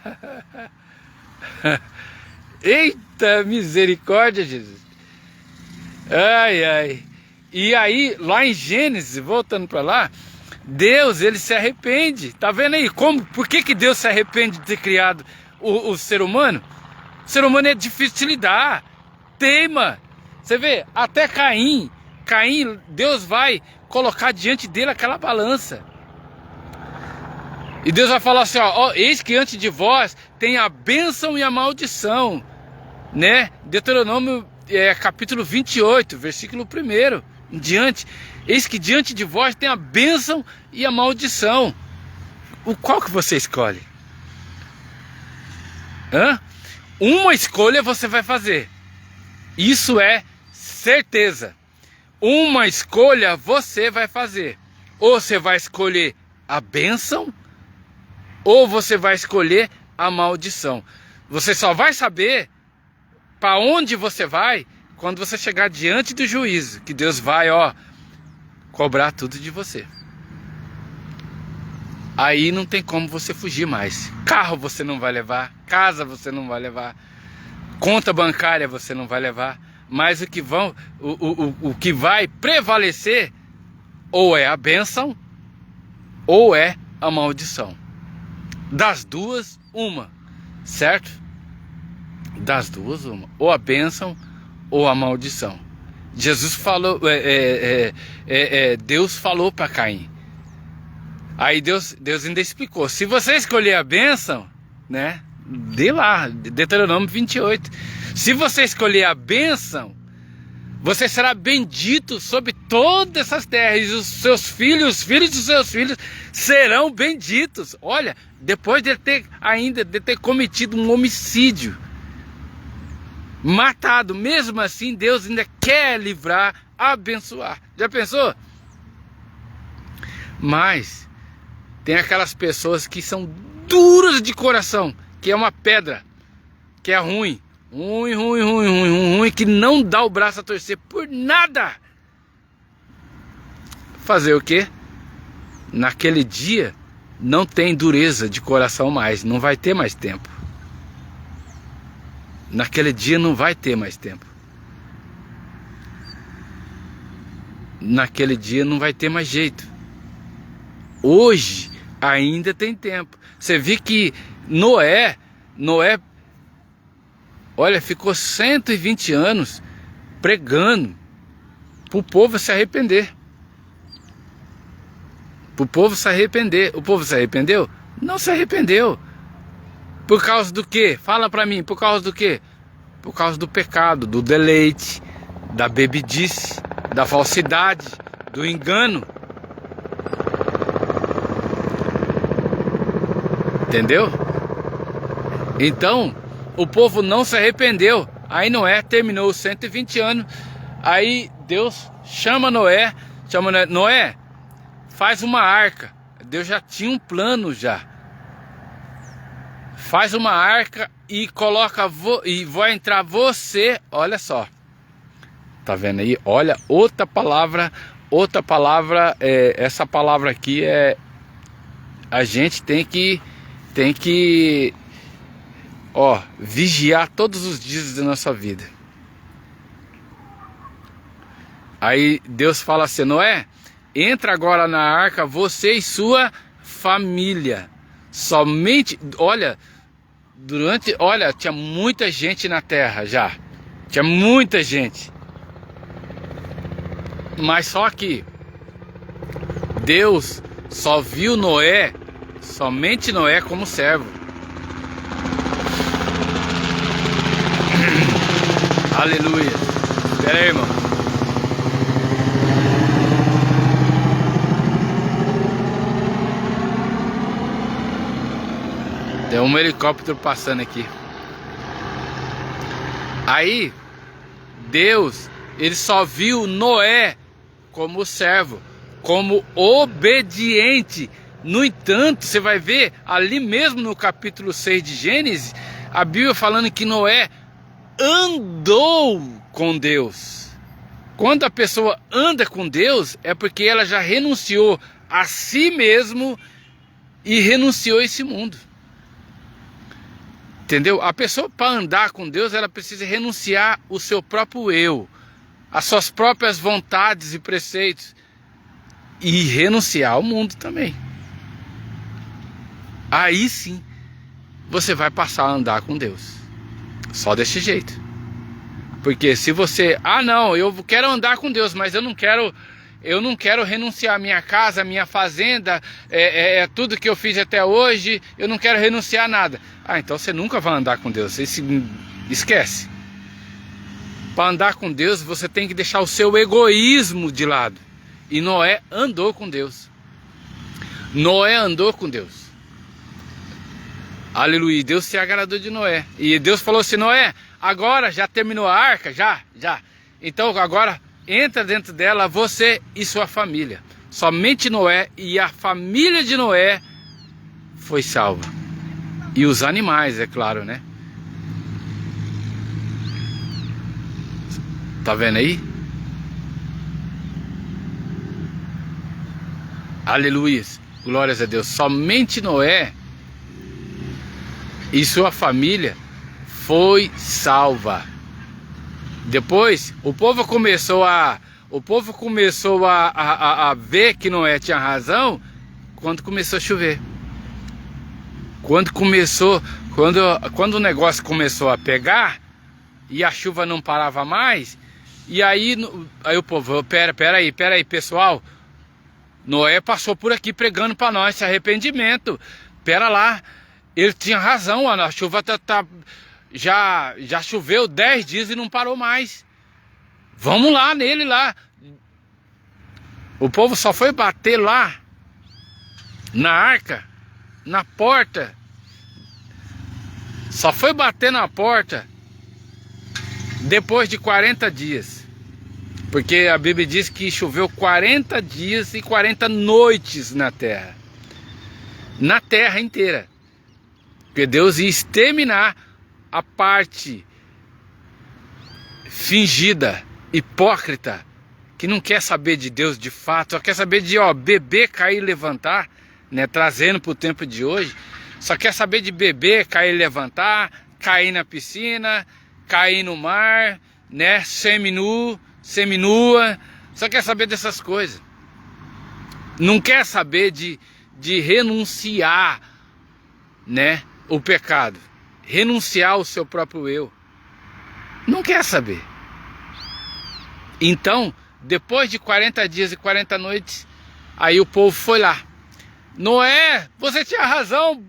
Eita, misericórdia, Jesus. Ai, ai. E aí, lá em Gênesis, voltando para lá, Deus, ele se arrepende. Tá vendo aí? Por que Deus se arrepende de ter criado o ser humano? O ser humano é difícil de se lidar. Teima. Você vê, até Caim, Deus vai colocar diante dele aquela balança. E Deus vai falar assim, ó, eis que antes de vós tem a bênção e a maldição, né? Deuteronômio capítulo 28, versículo 1 em diante. Eis que diante de vós tem a bênção e a maldição. Qual que você escolhe? Uma escolha você vai fazer. Isso é certeza. Uma escolha você vai fazer. Ou você vai escolher a bênção, ou você vai escolher a maldição. Você só vai saber para onde você vai quando você chegar diante do juízo, que Deus vai, cobrar tudo de você. Aí não tem como você fugir mais. Carro você não vai levar, casa você não vai levar, conta bancária você não vai levar, mas o que vai prevalecer ou é a bênção ou é a maldição. Das duas, uma, certo? Das duas, uma. Ou a bênção ou a maldição. Jesus falou, Deus falou para Caim. Aí Deus ainda explicou. Se você escolher a bênção, né? Dê lá, Deuteronômio 28. Se você escolher a bênção, você será bendito sobre todas essas terras. E os seus filhos, os filhos dos seus filhos serão benditos. Olha, depois de ter cometido um homicídio, matado, mesmo assim Deus ainda quer livrar, abençoar. Já pensou? Mas tem aquelas pessoas que são duras de coração, que é uma pedra, que é ruim. Ruim, que não dá o braço a torcer por nada. Fazer o quê? Naquele dia não tem dureza de coração mais, não vai ter mais tempo. Naquele dia não vai ter mais tempo. Naquele dia não vai ter mais jeito. Hoje ainda tem tempo. Você vê que Noé, olha, ficou 120 anos pregando para o povo se arrepender. Para o povo se arrepender. O povo se arrependeu? Não se arrependeu. Por causa do quê? Fala para mim, por causa do quê? Por causa do pecado, do deleite, da bebidice, da falsidade, do engano. Entendeu? Então, o povo não se arrependeu. Aí Noé terminou os 120 anos. Aí Deus chama Noé, Noé, faz uma arca. Deus já tinha um plano já. Faz uma arca e coloca e vai entrar você, olha só. Tá vendo aí? Olha, outra palavra, essa palavra aqui é a gente tem que vigiar todos os dias da nossa vida. Aí Deus fala assim: Noé, entra agora na arca, você e sua família. Somente, olha, tinha muita gente na terra já. Tinha muita gente. Mas só que Deus só viu Noé, somente Noé como servo. Aleluia. Espera aí, irmão. Tem um helicóptero passando aqui. Aí Deus, ele só viu Noé como servo, como obediente. No entanto, você vai ver ali mesmo no capítulo 6 de Gênesis, a Bíblia falando que Noé andou com Deus. Quando a pessoa anda com Deus, é porque ela já renunciou a si mesmo e renunciou a esse mundo. Entendeu? A pessoa, para andar com Deus, ela precisa renunciar o seu próprio eu, as suas próprias vontades e preceitos, e renunciar ao mundo também. Aí sim você vai passar a andar com Deus. Só desse jeito. Porque se você, não, eu quero andar com Deus, mas eu não quero renunciar a minha casa, a minha fazenda, tudo que eu fiz até hoje, eu não quero renunciar a nada. Então você nunca vai andar com Deus, esquece. Para andar com Deus, você tem que deixar o seu egoísmo de lado. E Noé andou com Deus. Noé andou com Deus. Aleluia, Deus se agradou de Noé. E Deus falou assim: Noé, agora já terminou a arca? Já. Então agora entra dentro dela você e sua família. Somente Noé e a família de Noé foi salva. E os animais, é claro, né? Tá vendo aí? Aleluia, glórias a Deus. Somente Noé e sua família foi salva. Depois o povo começou a ver que Noé tinha razão quando começou a chover. Quando o negócio começou a pegar e a chuva não parava mais, e aí o povo, pera aí, pessoal, Noé passou por aqui pregando para nós arrependimento. Pera lá, ele tinha razão, a chuva já choveu 10 dias e não parou mais. Vamos lá nele lá. O povo só foi bater lá na arca, na porta. Só foi bater na porta depois de 40 dias. Porque a Bíblia diz que choveu 40 dias e 40 noites na terra. Na terra inteira. Porque Deus ia exterminar a parte fingida, hipócrita, que não quer saber de Deus de fato, só quer saber de beber, cair e levantar, né, trazendo para o tempo de hoje, só quer saber de beber, cair e levantar, cair na piscina, cair no mar, né, seminu, seminua, só quer saber dessas coisas. Não quer saber de renunciar, né, o pecado, renunciar o seu próprio eu. Não quer saber. Então, depois de 40 dias e 40 noites, aí o povo foi lá. Noé, você tinha razão,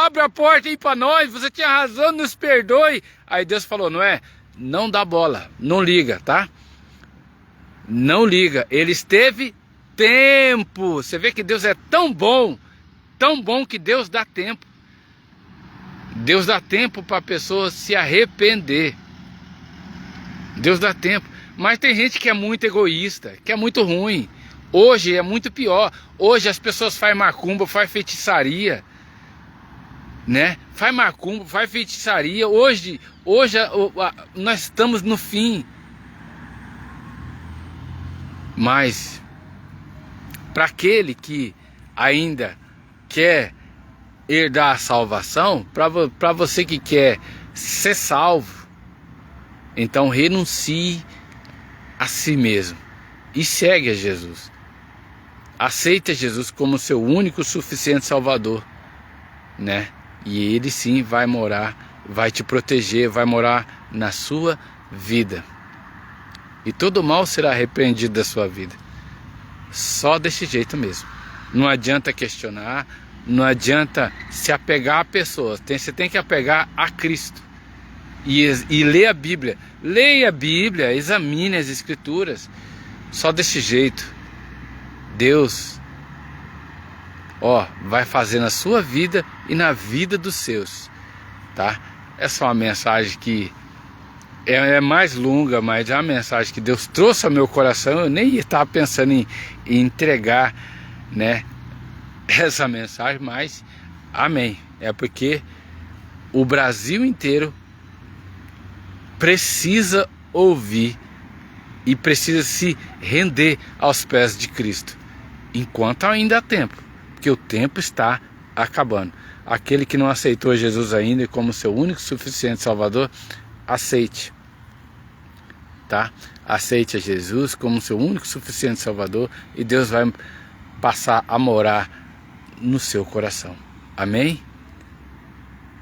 abre a porta aí para nós, você tinha razão, nos perdoe. Aí Deus falou, Noé, não dá bola, não liga, tá? Não liga, eles teve tempo. Você vê que Deus é tão bom que Deus dá tempo. Deus dá tempo para a pessoa se arrepender. Deus dá tempo. Mas tem gente que é muito egoísta, que é muito ruim. Hoje é muito pior. Hoje as pessoas fazem macumba, fazem feitiçaria, né? Faz macumba, faz feitiçaria. Hoje nós estamos no fim. Mas para aquele que ainda quer herdar a salvação, para você que quer ser salvo, então renuncie a si mesmo e segue a Jesus. Aceita Jesus como seu único suficiente Salvador, né? E Ele sim vai morar, vai te proteger, vai morar na sua vida. E todo mal será repreendido da sua vida. Só desse jeito mesmo. Não adianta questionar, não adianta se apegar a pessoas. Você tem que apegar a Cristo. E ler a Bíblia. Leia a Bíblia, examine as Escrituras. Só desse jeito Deus vai fazer na sua vida e na vida dos seus, tá? Essa é uma mensagem que é mais longa, mas é uma mensagem que Deus trouxe ao meu coração. Eu nem estava pensando em entregar, né, essa mensagem, mas amém. É porque o Brasil inteiro precisa ouvir e precisa se render aos pés de Cristo, enquanto ainda há tempo, porque o tempo está acabando. Aquele que não aceitou Jesus ainda como seu único suficiente Salvador, aceite, tá? Aceite a Jesus como seu único suficiente Salvador e Deus vai passar a morar no seu coração. Amém?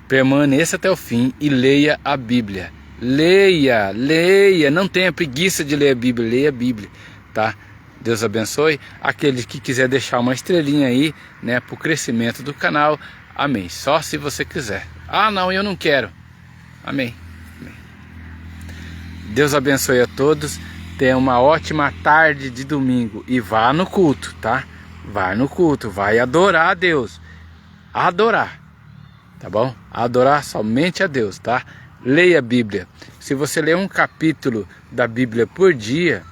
Permaneça até o fim e leia a Bíblia. Leia, não tenha preguiça de ler a Bíblia, leia a Bíblia, tá? Deus abençoe. Aquele que quiser deixar uma estrelinha aí, né, para o crescimento do canal, amém. Só se você quiser. Ah, não, eu não quero. Amém. Amém. Deus abençoe a todos. Tenha uma ótima tarde de domingo e vá no culto, tá? Vai no culto, vai adorar a Deus. Adorar, tá bom? Adorar somente a Deus, tá? Leia a Bíblia. Se você ler um capítulo da Bíblia por dia,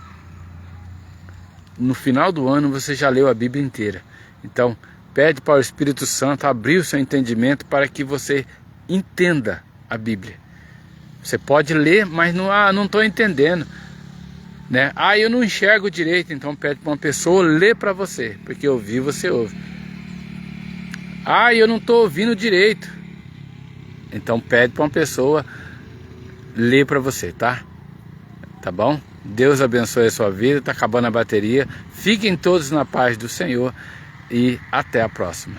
no final do ano você já leu a Bíblia inteira. Então, pede para o Espírito Santo abrir o seu entendimento para que você entenda a Bíblia. Você pode ler, mas não estou entendendo, né? Eu não enxergo direito, então pede para uma pessoa ler para você, porque ouvir você ouve. Eu não estou ouvindo direito, então pede para uma pessoa ler para você, tá? Tá bom? Deus abençoe a sua vida. Tá acabando a bateria. Fiquem todos na paz do Senhor e até a próxima.